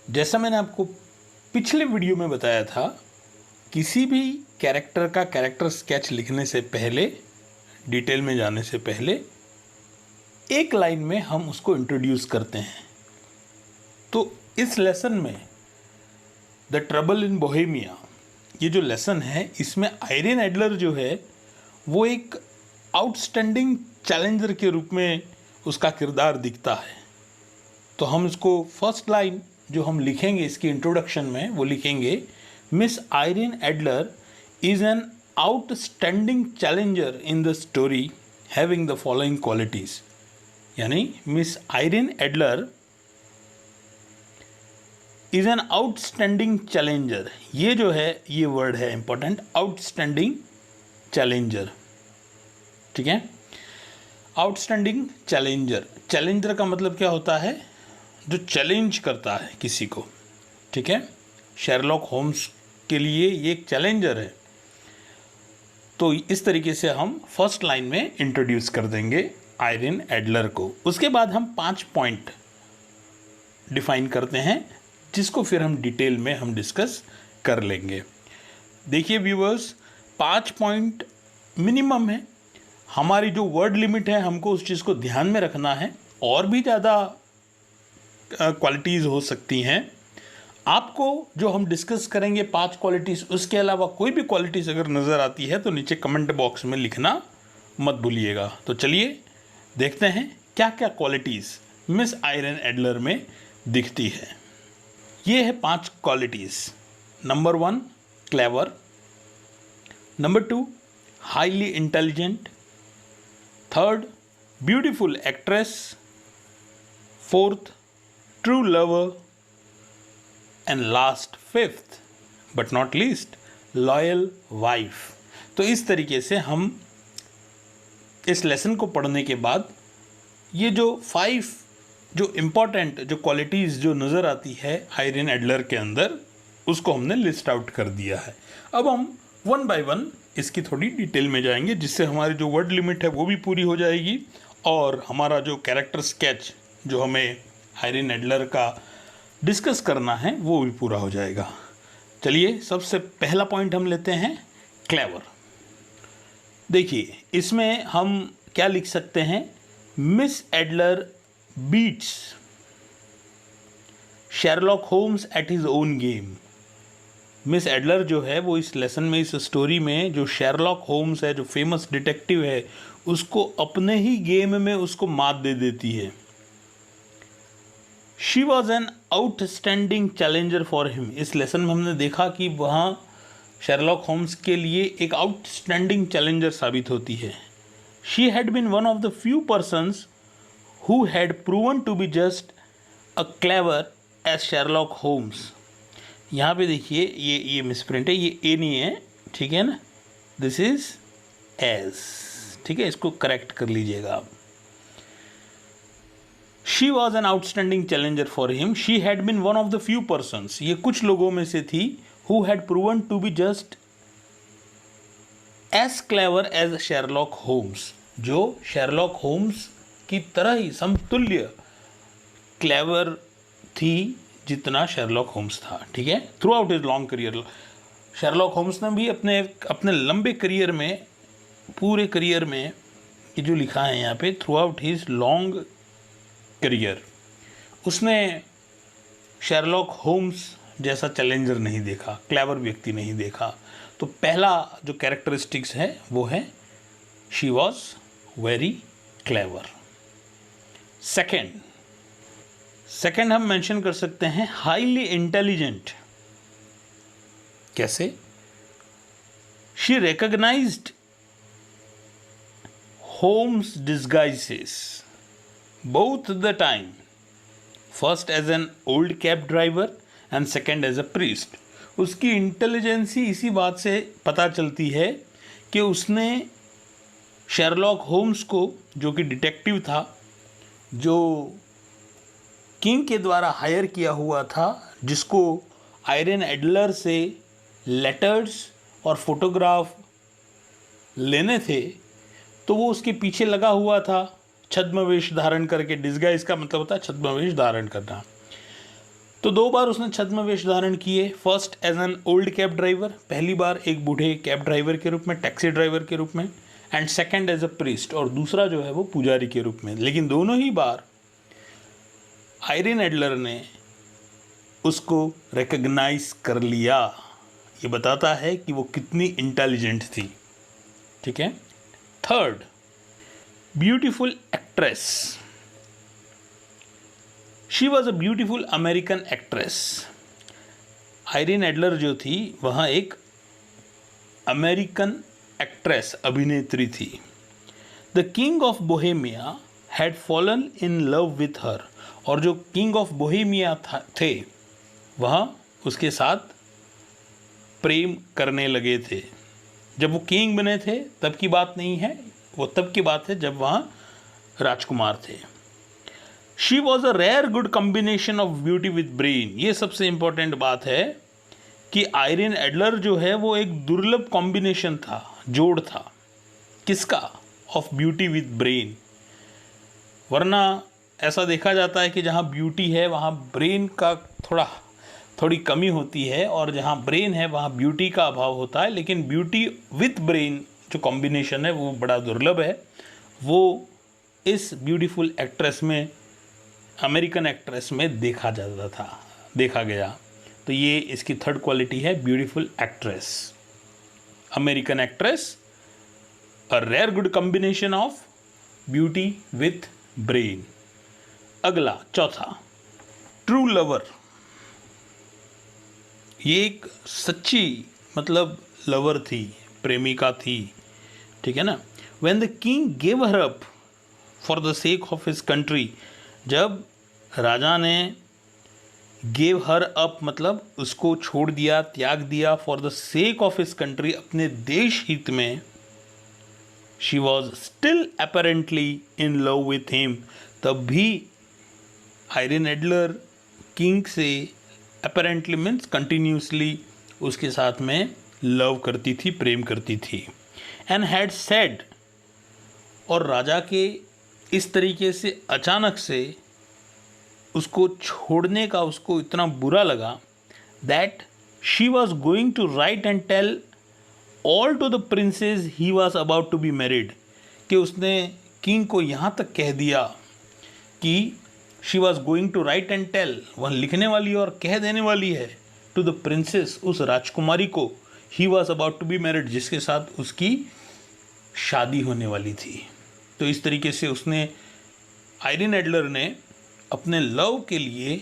जैसा मैंने आपको पिछले वीडियो में बताया था, किसी भी कैरेक्टर का कैरेक्टर स्केच लिखने से पहले, डिटेल में जाने से पहले, एक लाइन में हम उसको इंट्रोड्यूस करते हैं। तो इस लेसन में द ट्रबल इन बोहेमिया, ये जो लेसन है, इसमें आयरन एडलर जो है वो एक आउटस्टैंडिंग चैलेंजर के रूप में उसका किरदार दिखता है। तो हम इसको फर्स्ट लाइन जो हम लिखेंगे इसकी इंट्रोडक्शन में, वो लिखेंगे miss Irene Adler is an outstanding challenger in the story having the following qualities. यानी miss Irene Adler is an outstanding challenger, ये जो है ये वर्ड है इंपॉर्टेंट, आउटस्टैंडिंग चैलेंजर। ठीक है, आउटस्टैंडिंग चैलेंजर। चैलेंजर का मतलब क्या होता है? जो चैलेंज करता है किसी को। ठीक है, शेरलॉक होम्स के लिए ये एक चैलेंजर है। तो इस तरीके से हम फर्स्ट लाइन में इंट्रोड्यूस कर देंगे आयरन एडलर को। उसके बाद हम 5 पॉइंट डिफाइन करते हैं, जिसको फिर हम डिटेल में हम डिस्कस कर लेंगे। देखिए व्यूअर्स, 5 पॉइंट मिनिमम है। हमारी जो वर्ड लिमिट है, हमको उस चीज़ को ध्यान में रखना है। और भी ज़्यादा क्वालिटीज़ हो सकती हैं। आपको जो हम डिस्कस करेंगे 5 क्वालिटीज़, उसके अलावा कोई भी क्वालिटीज़ अगर नज़र आती है तो नीचे कमेंट बॉक्स में लिखना मत भूलिएगा। तो चलिए देखते हैं क्या क्या क्वालिटीज़ मिस आयरन एडलर में दिखती है। ये है 5 qualities. Number 1 clever, number 2 highly intelligent, third beautiful actress, fourth true lover, and last 5th but not least loyal wife. तो इस तरीके से हम इस लेसन को पढ़ने के बाद ये जो 5 जो इम्पॉर्टेंट जो क्वालिटीज़ जो नज़र आती है आयरन एडलर के अंदर, उसको हमने लिस्ट आउट कर दिया है। अब हम 1 बाय 1 इसकी थोड़ी डिटेल में जाएंगे, जिससे हमारी जो वर्ड लिमिट है वो भी पूरी हो जाएगी और हमारा जो कैरेक्टर स्केच जो हमें आयरन एडलर का डिस्कस करना है वो भी पूरा हो जाएगा। चलिए सबसे पहला पॉइंट हम लेते हैं क्लेवर। देखिए इसमें हम क्या लिख सकते हैं? Miss Adler beats Sherlock Holmes at his own game. Miss Adler जो है वो इस लेसन में, इस स्टोरी में, जो शेरलॉक होम्स है, जो फेमस डिटेक्टिव है, उसको अपने ही गेम में उसको मात दे देती है। She was an outstanding challenger for him. इस लेसन में हमने देखा कि वहाँ शेरलॉक होम्स के लिए एक आउटस्टैंडिंग चैलेंजर साबित होती है। She had been one of the few persons who had proven to be just a clever as Sherlock Holmes. यहाँ पे देखिए ये मिसप्रिंट है, ये ए नहीं है, ठीक है ना, दिस इज एज। ठीक है, इसको करेक्ट कर लीजिएगा आप। She was an outstanding challenger for him, she had been one of the few persons, ये कुछ लोगों में से थी, who had proven to be just as clever as Sherlock Holmes, जो शेरलॉक होम्स की तरह ही समतुल्य क्लेवर थी जितना शेरलॉक होम्स था। ठीक है, throughout his long career, Sherlock Holmes ने भी अपने लंबे करियर में, पूरे करियर में, ये जो लिखा है यहाँ पे, through out his long career, उसने शेरलॉक होम्स जैसा चैलेंजर नहीं देखा, क्लेवर व्यक्ति नहीं देखा। तो पहला जो कैरेक्टरिस्टिक्स है वो है she was very clever. Second हम मेंशन कर सकते हैं हाईली इंटेलिजेंट। कैसे? She recognised Holmes disguises both the time, first as an old cab driver and second as a priest। उसकी इंटेलिजेंसी इसी बात से पता चलती है कि उसने शेरलॉक होम्स को, जो कि डिटेक्टिव था, जो किंग के द्वारा हायर किया हुआ था, जिसको आयरन एडलर से लेटर्स और फोटोग्राफ लेने थे, तो वो उसके पीछे लगा हुआ था छद्म वेश धारण करके। डिस्गाइज का मतलब होता है छद्म वेश धारण करना। तो 2 बार उसने छद्म वेश धारण किए। First as an old cab driver, पहली बार एक बूढ़े कैब ड्राइवर के रूप में, टैक्सी ड्राइवर के रूप में, and second as a priest, और दूसरा जो है वो पुजारी के रूप में। लेकिन दोनों ही बार आयरीन एडलर ने उसको रिकग्नाइज कर लिया। ये बताता है कि वो कितनी इंटेलिजेंट थी। ठीक है। Third, beautiful actress. She was a beautiful American actress. Irene Adler जो थी वह एक अमेरिकन एक्ट्रेस, अभिनेत्री थी। The king of Bohemia had fallen in love with her, और जो किंग ऑफ बोहेमिया थे वह उसके साथ प्रेम करने लगे थे। जब वो किंग बने थे तब की बात नहीं है, वो तब की बात है जब वह राजकुमार थे। She was a rare good combination of beauty with brain. ये सबसे इंपॉर्टेंट बात है कि आयरीन एडलर जो है वो एक दुर्लभ कॉम्बिनेशन था, जोड़ था। किसका? Of beauty with brain. वरना ऐसा देखा जाता है कि जहाँ ब्यूटी है वहाँ ब्रेन का थोड़ी कमी होती है, और जहाँ ब्रेन है वहाँ ब्यूटी का अभाव होता है। लेकिन ब्यूटी विथ ब्रेन जो कॉम्बिनेशन है वो बड़ा दुर्लभ है। वो इस ब्यूटीफुल एक्ट्रेस में, अमेरिकन एक्ट्रेस में देखा गया। तो ये इसकी थर्ड क्वालिटी है, beautiful actress, American actress, a rare good combination of beauty with brain. अगला, चौथा, ट्रू लवर। ये एक सच्ची लवर थी, प्रेमिका थी। ठीक है ना। When the king gave her up for the sake of his country, जब राजा ने गेव हर अप उसको छोड़ दिया, त्याग दिया, for the sake of his country, अपने देश हित में, she was still apparently in love with him, तब भी आयरीन एडलर किंग से अपेरेंटली मीन्स कंटिन्यूसली उसके साथ में लव करती थी, प्रेम करती थी। एंड हैड सेड, और राजा के इस तरीके से अचानक से उसको छोड़ने का उसको इतना बुरा लगा, that she was going to write and tell all to the princess he was about to be married, कि उसने किंग को यहाँ तक कह दिया कि she was going to write and tell, वह लिखने वाली और कह देने वाली है, टू द प्रिंसेस, उस राजकुमारी को, he was about to be married, जिसके साथ उसकी शादी होने वाली थी। तो इस तरीके से उसने, आयरीन एडलर ने अपने लव के लिए,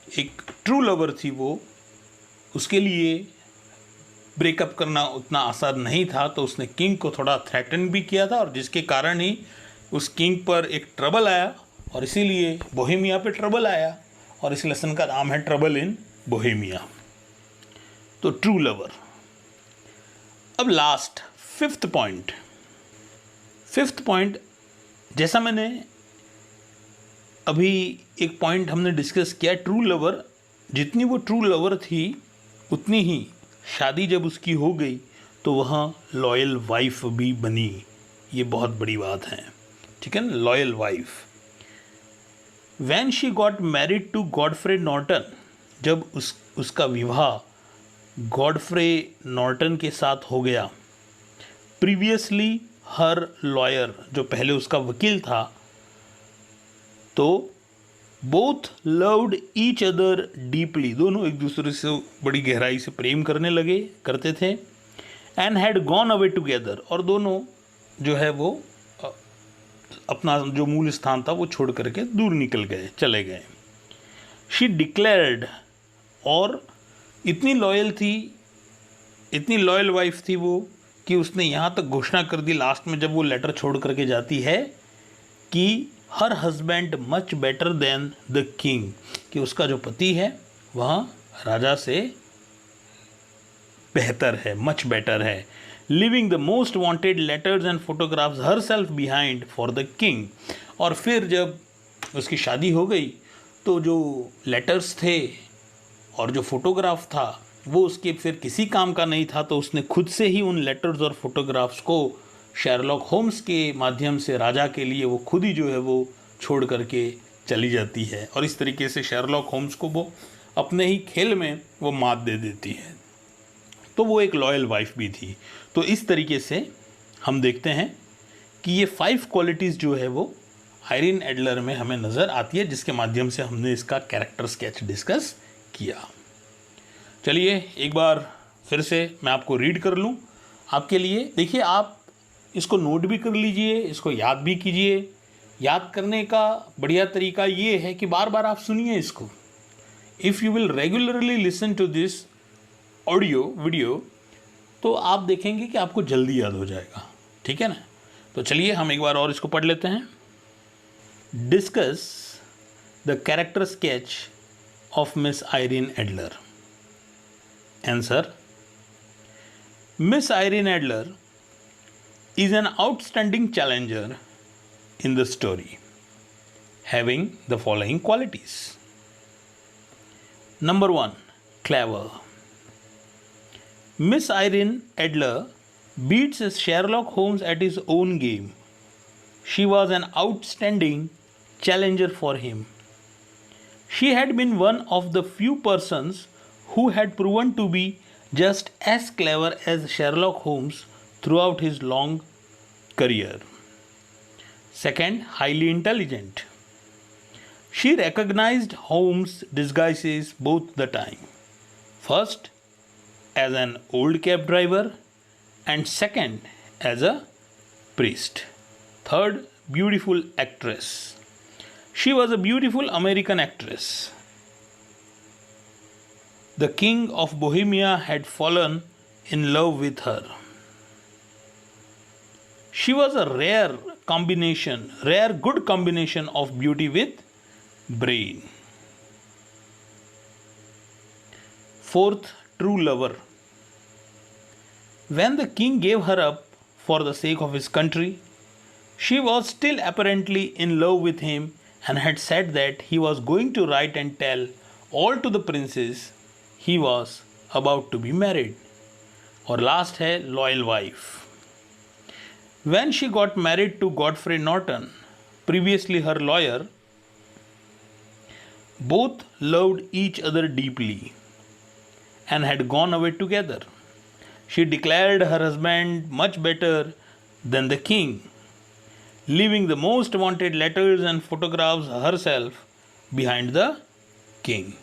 एक ट्रू लवर थी वो, उसके लिए ब्रेकअप करना उतना आसान नहीं था, तो उसने किंग को थोड़ा थ्रेटन भी किया था, और जिसके कारण ही उस किंग पर एक ट्रबल आया, और इसीलिए बोहेमिया पे ट्रबल आया, और इस लेसन का नाम है ट्रबल इन बोहेमिया। तो ट्रू लवर। अब लास्ट, फिफ्थ पॉइंट, जैसा मैंने अभी एक पॉइंट हमने डिस्कस किया, ट्रू लवर, जितनी वो ट्रू लवर थी उतनी ही शादी जब उसकी हो गई तो वह लॉयल वाइफ भी बनी। ये बहुत बड़ी बात है। ठीक है ना, loyal wife. When she got married to Godfrey Norton, जब उसका विवाह गॉडफ्रे नॉर्टन के साथ हो गया, प्रीवियसली हर लॉयर, जो पहले उसका वकील था, तो both loved each other deeply, दोनों एक दूसरे से बड़ी गहराई से प्रेम करते थे, and had gone away together, और दोनों जो है वो अपना जो मूल स्थान था वो छोड़ करके दूर चले गए। शी डिक्लेयर्ड, और इतनी लॉयल वाइफ थी वो कि उसने यहाँ तक घोषणा कर दी लास्ट में, जब वो लेटर छोड़ करके जाती है, कि her husband much better than the king, कि उसका जो पति है वह राजा से बेहतर है, मच बेटर है। Living the most wanted letters and photographs her self behind for the king. और फिर जब उसकी शादी हो गई तो जो लेटर्स थे और जो फोटोग्राफ था वो उसके फिर किसी काम का नहीं था, तो उसने खुद से ही उन लेटर्स और फोटोग्राफ्स को शेरलॉक होम्स के माध्यम से राजा के लिए वो खुद ही जो है वो छोड़ करके चली जाती है। और इस तरीके से शेरलॉक होम्स को वो अपने ही खेल में वो मात दे देती है। तो वो एक लॉयल वाइफ भी थी। तो इस तरीके से हम देखते हैं कि ये 5 क्वालिटीज़ जो है वो आयरीन एडलर में हमें नज़र आती है, जिसके माध्यम से हमने इसका कैरेक्टर स्केच डिस्कस किया। चलिए एक बार फिर से मैं आपको रीड कर लूँ आपके लिए। देखिए, आप इसको नोट भी कर लीजिए, इसको याद भी कीजिए। याद करने का बढ़िया तरीका ये है कि बार बार आप सुनिए इसको। If you will regularly listen to this audio video, तो आप देखेंगे कि आपको जल्दी याद हो जाएगा। ठीक है ना? तो चलिए हम एक बार और इसको पढ़ लेते हैं। Discuss the character sketch of miss Irene Adler. Answer: Miss Irene Adler is an outstanding challenger in the story, having the following qualities. Number 1, clever. Miss Irene Adler beats Sherlock Holmes at his own game. She was an outstanding challenger for him. She had been one of the few persons who had proven to be just as clever as Sherlock Holmes throughout his long career. Second, highly intelligent. She recognized Holmes' disguises both the time. First, as an old cab driver, and second, as a priest. Third, beautiful actress. She was a beautiful American actress. The king of Bohemia had fallen in love with her. She was a rare good combination of beauty with brain. Fourth, true lover. When the king gave her up for the sake of his country, she was still apparently in love with him and had said that he was going to write and tell all to the princess he was about to be married. और last है loyal wife. When she got married to Godfrey Norton, previously her lawyer, both loved each other deeply and had gone away together. She declared her husband much better than the king, leaving the most wanted letters and photographs herself behind the king.